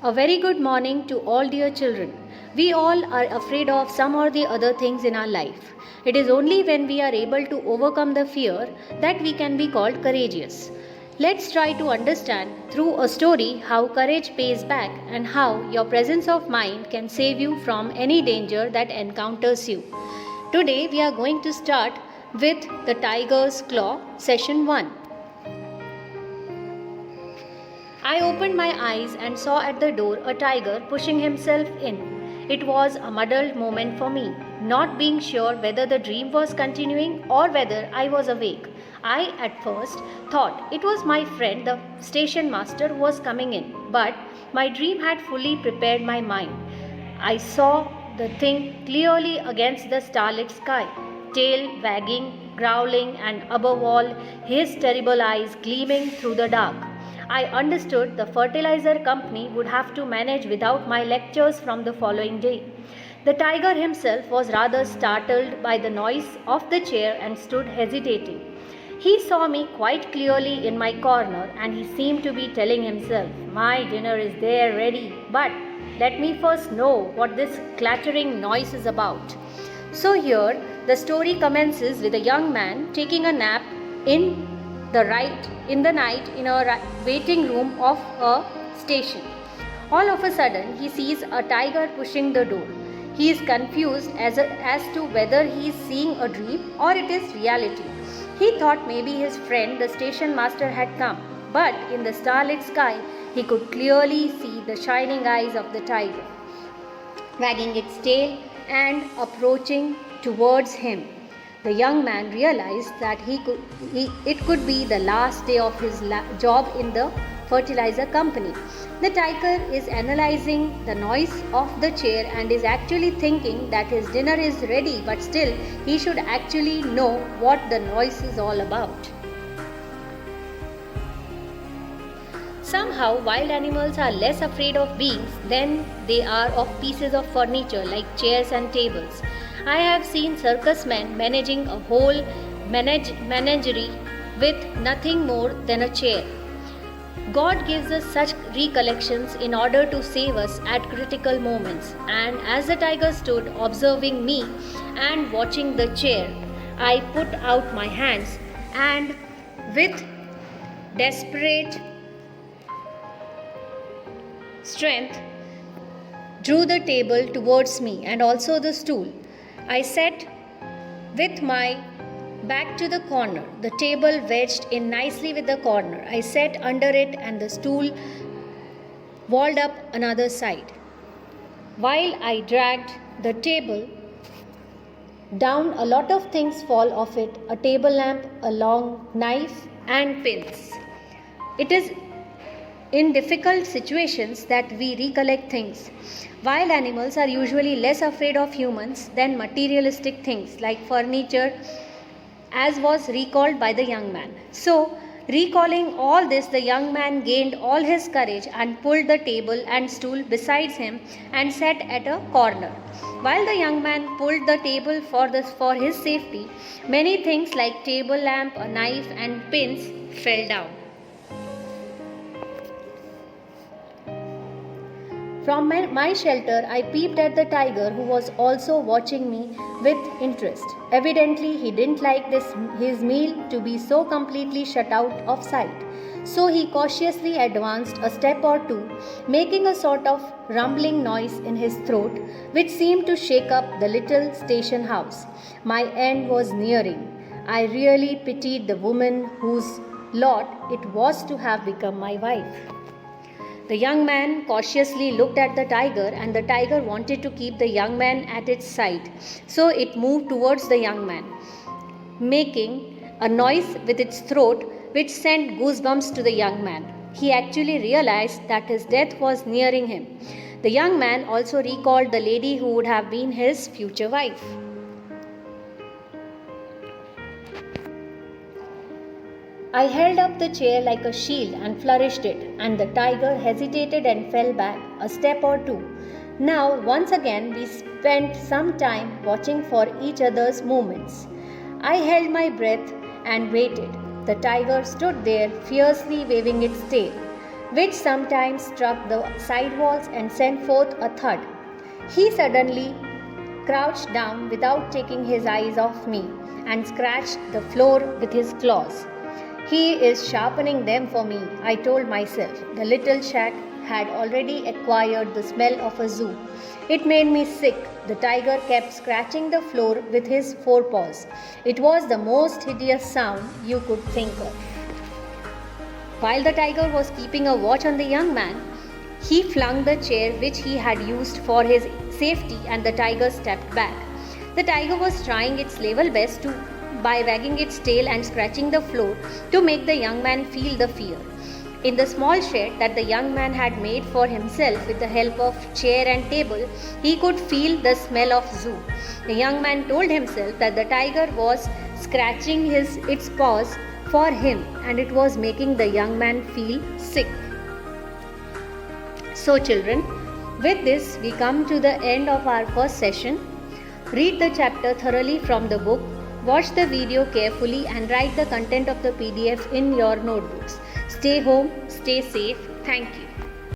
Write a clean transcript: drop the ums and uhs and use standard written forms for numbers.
A very good morning to all dear children. We all are afraid of some or the other things in our life. It is only when we are able to overcome the fear that we can be called courageous. Let's try to understand through a story how courage pays back and how your presence of mind can save you from any danger that encounters you. Today we are going to start with the Tiger's Claw, session 1. I opened my eyes and saw at the door a tiger pushing himself in. It was a muddled moment for me, not being sure whether the dream was continuing or whether I was awake. I at first thought it was my friend, the station master, who was coming in, but my dream had fully prepared my mind. I saw the thing clearly against the starlit sky, tail wagging, growling, and above all, his terrible eyes gleaming through the dark. I understood the fertilizer company would have to manage without my lectures from the following day. The tiger himself was rather startled by the noise of the chair and stood hesitating. He saw me quite clearly in my corner and he seemed to be telling himself, "My dinner is there ready, but let me first know what this clattering noise is about." So here the story commences with a young man taking a nap in the night in a waiting room of a station. All of a sudden, he sees a tiger pushing the door. He is confused as to whether he is seeing a dream or it is reality. He thought maybe his friend, the station master, had come, but in the starlit sky, he could clearly see the shining eyes of the tiger, wagging its tail and approaching towards him. The young man realized that it could be the last day of his job in the fertilizer company. The tiger is analyzing the noise of the chair and is actually thinking that his dinner is ready, but still he should actually know what the noise is all about. Somehow, wild animals are less afraid of beings than they are of pieces of furniture like chairs and tables. I have seen circus men managing a whole menagerie with nothing more than a chair. God gives us such recollections in order to save us at critical moments. And as the tiger stood observing me and watching the chair, I put out my hands and with desperate strength drew the table towards me and also the stool. I sat with my back to the corner, the table wedged in nicely with the corner. I sat under it and the stool walled up another side. While I dragged the table down, a lot of things fall off it, a table lamp, a long knife and pins. It is in difficult situations that we recollect things. Wild animals are usually less afraid of humans than materialistic things like furniture, as was recalled by the young man. So, recalling all this, the young man gained all his courage and pulled the table and stool besides him and sat at a corner. While the young man pulled the table for his safety, many things like table lamp, a knife and pins fell down. From my shelter, I peeped at the tiger, who was also watching me with interest. Evidently, he didn't like his meal to be so completely shut out of sight. So he cautiously advanced a step or two, making a sort of rumbling noise in his throat, which seemed to shake up the little station house. My end was nearing. I really pitied the woman whose lot it was to have become my wife. The young man cautiously looked at the tiger, and the tiger wanted to keep the young man at its side. So it moved towards the young man, making a noise with its throat which sent goosebumps to the young man. He actually realized that his death was nearing him. The young man also recalled the lady who would have been his future wife. I held up the chair like a shield and flourished it, and the tiger hesitated and fell back a step or two. Now, once again, we spent some time watching for each other's movements. I held my breath and waited. The tiger stood there, fiercely waving its tail. which sometimes struck the side walls and sent forth a thud. He suddenly crouched down without taking his eyes off me and scratched the floor with his claws. He is sharpening them for me, I told myself. The little shack had already acquired the smell of a zoo. It made me sick. The tiger kept scratching the floor with his forepaws. It was the most hideous sound you could think of. While the tiger was keeping a watch on the young man, he flung the chair which he had used for his safety and the tiger stepped back. The tiger was trying its level best by wagging its tail and scratching the floor to make the young man feel the fear. In the small shed that the young man had made for himself with the help of chair and table, he could feel the smell of zoo. The young man told himself that the tiger was scratching its paws for him and it was making the young man feel sick. So children, with this we come to the end of our first session. Read the chapter thoroughly from the book, watch the video carefully and write the content of the PDF in your notebooks. Stay home, stay safe. Thank you.